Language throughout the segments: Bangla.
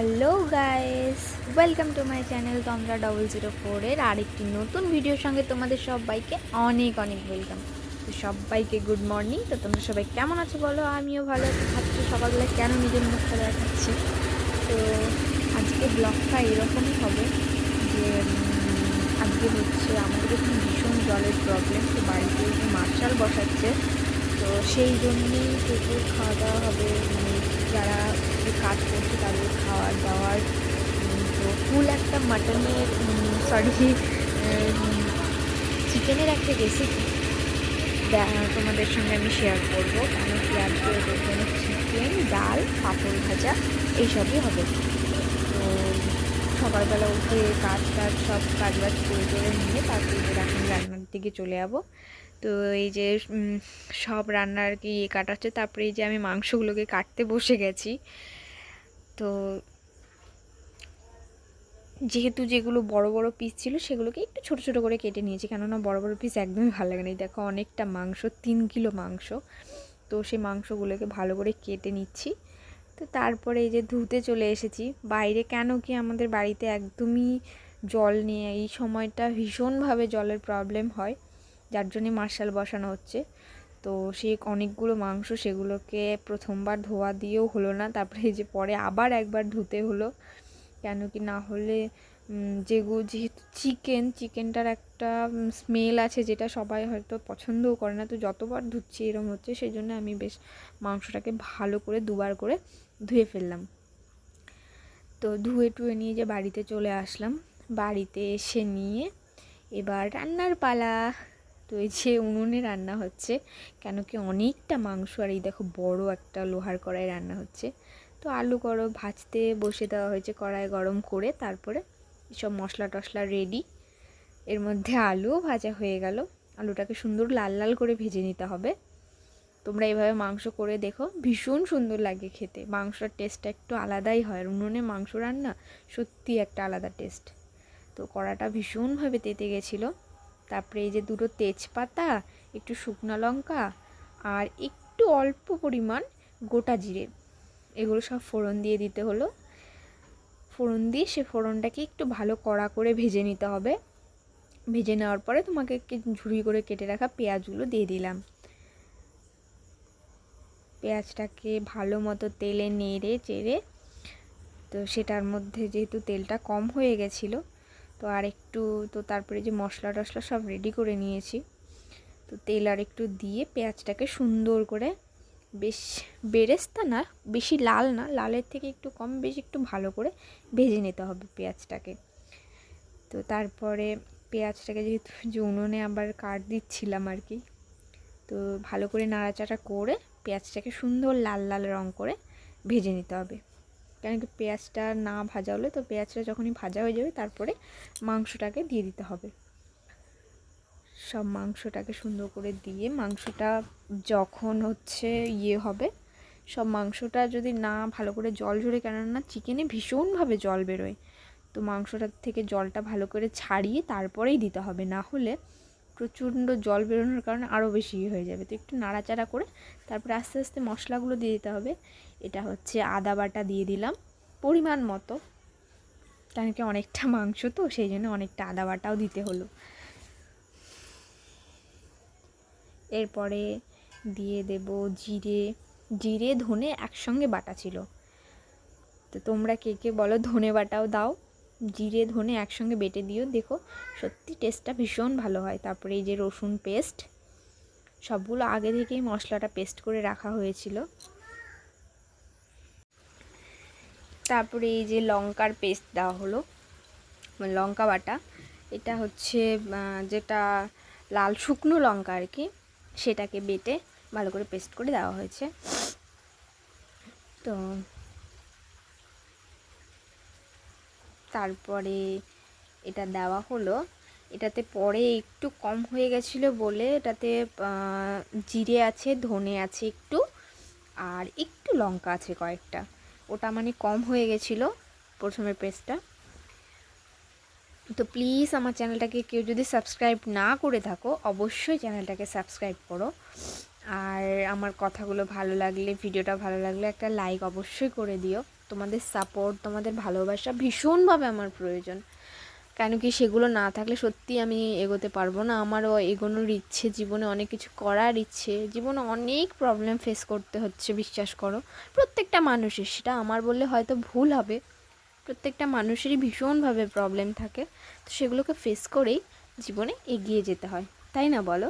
Hello guys, welcome to my channel Tandra 004 এর আরেকটি নতুন ভিডিওর সঙ্গে তোমাদের সবাইকে অনেক অনেক ওয়েলকাম। তো সবাইকে গুড মর্নিং। তো তোমরা সবাই কেমন আছো বলো? আমিও ভালো আছি। ভাবছি সকালবেলা কেন নিজের মুখটা দেখাচ্ছি। তো আজকে ব্লগটা এরকমই হবে যে আজকে হচ্ছে আমাদের এখানে ভীষণ জলের প্রবলেম। তো বাড়িতে যে মার্শাল বসাচ্ছে, তো সেই জন্যেই প্রচুর খাওয়া দাওয়া হবে, মানে যারা কাজ করছে তাদের খাওয়ার দাওয়ার। তো ফুল একটা মাটনের চিকেনের একটা রেসিপি তোমাদের সঙ্গে আমি শেয়ার করবো। কেন কি আজকে ওদের জন্য চিকেন, ডাল, পাঁপড় ভাজা এইসবই হবে। তো সকালবেলা উঠে কাজ সব কাজবাজ করে নিয়ে তারপরে এখন রান্নার দিকে চলে যাবো। তো এই যে সব রান্নার আর কি কাটাচ্ছে, তারপরে এই যে আমি মাংসগুলোকে কাটতে বসে গেছি। তো যেহেতু যেগুলো বড় বড় পিস ছিল সেগুলোকে একটু ছোট ছোট করে কেটে নিয়েছি, কেননা বড় বড় পিস একদমই ভালো লাগে না। দেখো অনেকটা মাংস, 3 কিলো মাংস। তো সেই মাংসগুলোকে ভালো করে কেটে নিচ্ছি। তো তারপরে এই যে ধুতে চলে এসেছি বাইরে। কেন কি আমাদের বাড়িতে একদমই জল নিয়ে এই সময়টা ভীষণভাবে জলের প্রবলেম হয়, যার জন্যে মার্শাল বসানো হচ্ছে। তো সেই অনেকগুলো মাংস, সেগুলোকে প্রথমবার ধোয়া দিয়েও হলো না, তারপরে এই যে পরে আবার একবার ধুতে হলো। কেন কি না হলে যেহেতু চিকেনটার একটা স্মেল আছে যেটা সবাই হয়তো পছন্দও করে না। তো যতবার ধুচ্ছি এরকম হচ্ছে, সেই জন্য আমি বেশ মাংসটাকে ভালো করে দুবার করে ধুয়ে ফেললাম। তো ধুয়ে টুয়ে নিয়ে যে বাড়িতে চলে আসলাম। বাড়িতে এসে নিয়ে এবার রান্নার পালা। তো এই যে উনুনে রান্না হচ্ছে, কেন কি অনেকটা মাংস, আর এই দেখো বড় একটা লোহার কড়াই রান্না হচ্ছে। তো আলু ভাজতে বসে দেওয়া হয়েছে, কড়াই গরম করে। তারপরে সব মশলা টশলা রেডি। এর মধ্যে আলুও ভাজা হয়ে গেল। আলুটাকে সুন্দর লাল লাল করে ভেজে নিতে হবে। তোমরা এইভাবে মাংস করে দেখো, ভীষণ সুন্দর লাগে খেতে। মাংসর টেস্টটা একটু আলাদাই হয়, আর উনুনে মাংস রান্না সত্যি একটা আলাদা টেস্ট। তো কড়াটা ভীষণভাবে তেতে গেছিলো। তারপরে এই যে দুটো তেজপাতা, একটু শুকনো লঙ্কা আর একটু অল্প পরিমাণ গোটা জিরে, এগুলো সব ফোড়ন দিয়ে দিতে হলো। ফোড়ন দিয়ে সে ফোড়নটাকে একটু ভালো কড়া করে ভেজে নিতে হবে। ভেজে নেওয়ার পরে তোমাকে ঝুড়ি করে কেটে রাখা পেঁয়াজগুলো দিয়ে দিলাম। পেঁয়াজটাকে ভালো মতো তেলে নেড়ে চেড়ে, তো সেটার মধ্যে যেহেতু তেলটা কম হয়ে গেছিলো, তো আর একটু, তো তারপরে যে মশলা টশলা সব রেডি করে নিয়েছি। তো তেল আর একটু দিয়ে পেঁয়াজটাকে সুন্দর করে, বেশ বেরেস্তা না, বেশি লাল না, লালের থেকে একটু কম, বেশ একটু ভালো করে ভেজে নিতে হবে পেঁয়াজটাকে। তো তারপরে পেঁয়াজটাকে যেহেতু উনুনে আবার কাট দিচ্ছিলাম আর কি, তো ভালো করে নাড়াচাড়া করে পেঁয়াজটাকে সুন্দর লাল লাল রং করে ভেজে নিতে হবে। কেন কি পেঁয়াজটা না ভাজা হলে, তো পেঁয়াজটা যখনই ভাজা হয়ে যাবে তারপরে মাংসটাকে দিয়ে দিতে হবে। সব মাংসটাকে সুন্দর করে দিয়ে, মাংসটা যখন হচ্ছে হবে, সব মাংসটা যদি না ভালো করে জল ঝরে, কেননা চিকেনে ভীষণভাবে জল বেরোয়, তো মাংসটার থেকে জলটা ভালো করে ছাড়িয়ে তারপরেই দিতে হবে, না হলে প্রচণ্ড জল বেরোনোর কারণে আরও বেশি হয়ে যাবে। তো একটু নাড়াচাড়া করে তারপরে আস্তে আস্তে মশলাগুলো দিয়ে দিতে হবে। এটা হচ্ছে আদা বাটা দিয়ে দিলাম পরিমাণ মতো, কারণ কি অনেকটা মাংস, তো সেই জন্য অনেকটা আদা বাটাও দিতে হলো। এরপরে দিয়ে দেব জিরে ধনে একসঙ্গে বাটা ছিল। তো তোমরা কে কে বলো ধনে বাটাও দাও, জিরে ধনে একসঙ্গে বেটে দিও, দেখো সত্যি টেস্টটা ভীষণ ভালো হয়। তারপরে এই যে রসুন পেস্ট, সবগুলো আগে থেকেই মশলাটা পেস্ট করে রাখা হয়েছিল। তারপরে এই যে লঙ্কার পেস্ট দেওয়া হলো, লঙ্কা বাটা। এটা হচ্ছে যেটা লাল শুকনো লঙ্কা আর কি, সেটাকে বেটে ভালো করে পেস্ট করে দেওয়া হয়েছে। তো তারপরে এটা দেওয়া হলো। এটাতে পরে একটু কম হয়ে গেছিলো বলে এটাতে জিরে আছে, ধনে আছে একটু, আর একটু লঙ্কা আছে কয়েকটা, ওটা মানে কম হয়ে গেছিলো প্রথমে পেস্টটা। তো প্লিজ আমার চ্যানেলটাকে কেউ যদি সাবস্ক্রাইব না করে থাকো, অবশ্যই চ্যানেলটাকে সাবস্ক্রাইব করো। আর আমার কথাগুলো ভালো লাগলে, ভিডিওটা ভালো লাগলে একটা লাইক অবশ্যই করে দিও। তোমাদের সাপোর্ট, তোমাদের ভালোবাসা ভীষণভাবে আমার প্রয়োজন। কেন কি সেগুলো না থাকলে সত্যি আমি এগোতে পারবো না। আমারও এগোনোর ইচ্ছে, জীবনে অনেক কিছু করার ইচ্ছে, জীবনে অনেক প্রবলেম ফেস করতে হচ্ছে, বিশ্বাস করো। প্রত্যেকটা মানুষের, সেটা আমার বললে হয়তো ভুল হবে, প্রত্যেকটা মানুষেরই ভীষণভাবে প্রবলেম থাকে। তো সেগুলোকে ফেস করেই জীবনে এগিয়ে যেতে হয়, তাই না বলো?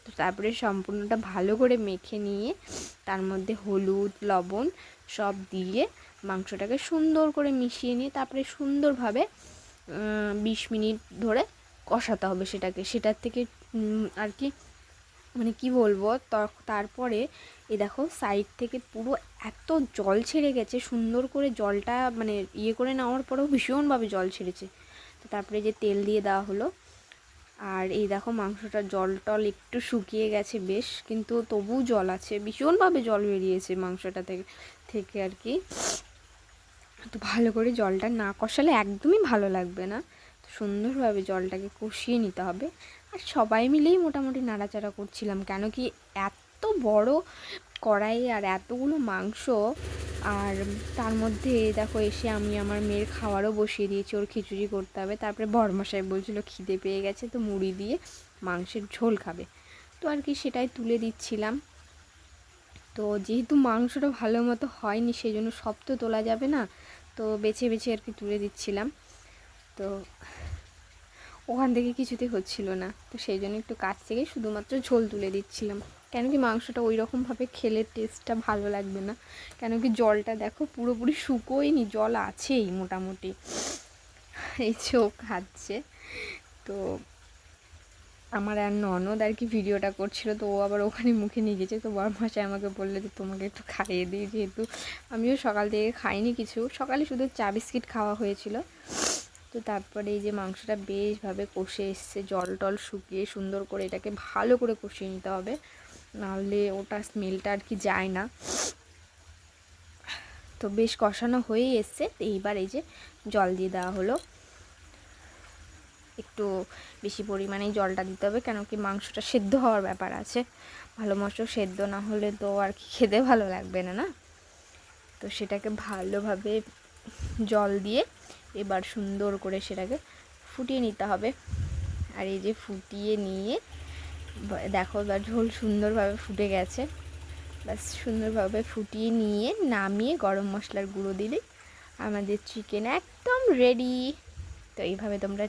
তো তারপরে সম্পূর্ণটা ভালো করে মেখে নিয়ে তার মধ্যে হলুদ, লবণ সব দিয়ে মাংসটাকে সুন্দর করে মিশিয়ে নিয়ে তারপরে সুন্দরভাবে 20 মিনিট ধরে কষাতে হবে সেটাকে। সেটার থেকে আর কি, মানে কি বলবো, তারপরে এই দেখো সাইড থেকে পুরো এত জল ছেড়ে গেছে, সুন্দর করে জলটা মানে ইয়ে করে নেওয়ার পরেও ভীষণভাবে জল ছেড়েছে। তো তারপরে যে তেল দিয়ে দেওয়া হলো, আর এই দেখো মাংসটা জল টল একটু শুকিয়ে গেছে বেশ, কিন্তু তবুও জল আছে, ভীষণভাবে জল বেরিয়েছে মাংসটা থেকে আর কি। তো ভালো করে জলটা না কষালে একদমই ভালো লাগবে না। তো সুন্দরভাবে জলটাকে কষিয়ে নিতে হবে। আর সবাই মিলেই মোটামুটি নাড়াচাড়া করছিলাম, কেন কি এত বড় কড়াইয়ে আর এতগুলো মাংস, আর তার মধ্যে দেখো এসে আমি আমার মেয়ের খাওয়ারও বসিয়ে দিয়েছি, ওর খিচুড়ি করতে হবে। তারপরে বড়মশাই বলছিল খিদে পেয়ে গেছে, তো মুড়ি দিয়ে মাংসের ঝোল খাবে, তো আর কি সেটাই তুলে দিচ্ছিলাম। তো যেহেতু মাংসটা ভালো মতো হয়নি, সেই জন্য সব তো তোলা যাবে না, তো বেছে বেছে আর কি তুলে দিচ্ছিলাম। তো ওখান থেকে কিছুতেই হচ্ছিল না, তো সেই জন্য একটু কাছ থেকে শুধুমাত্র ঝোল তুলে দিচ্ছিলাম। কেন কি মাংসটা ওই রকমভাবে খেলে টেস্টটা ভালো লাগবে না। কেন কি জলটা দেখো পুরোপুরি শুকোয়নি, জল আছেই মোটামুটি। এই চোখ খাচ্ছে। তো আমার আর ননদ আর কি ভিডিওটা করছিল, তো ও আবার ওখানে মুখে নিয়ে গেছে। তো বড়মশাই আমাকে বললো যে তোমাকে একটু খাইয়ে দিই, যেহেতু আমিও সকাল থেকে খাইনি কিছু, সকালে শুধু চা বিস্কিট খাওয়া হয়েছিল। তো তারপরে এই যে মাংসটা বেশভাবে কষে এসছে, জল টল শুকিয়ে সুন্দর করে এটাকে ভালো করে কষিয়ে নিতে হবে, নাহলে ওটা স্মেলটা আর কি যায় না। তো বেশ কষানো হয়েই এসছে। তো এইবার এই যে জল দিয়ে দেওয়া হলো, একটু বেশি পরিমাণেই জলটা দিতে হবে, কেন কি মাংসটা সেদ্ধ হওয়ার ব্যাপার আছে। ভালো মাংস সেদ্ধ না হলে তো আর কি খেতে ভালো লাগবে না, না? তো সেটাকে ভালোভাবে জল দিয়ে এবার সুন্দর করে সেটাকে ফুটিয়ে নিতে হবে। আর এই যে ফুটিয়ে নিয়ে দেখো এবার ঝোল সুন্দরভাবে ফুটে গেছে। ব্যাস সুন্দরভাবে ফুটিয়ে নিয়ে নামিয়ে গরম মশলার গুঁড়ো দিলে আমাদের চিকেন একদম রেডি। তো এইভাবে তোমরা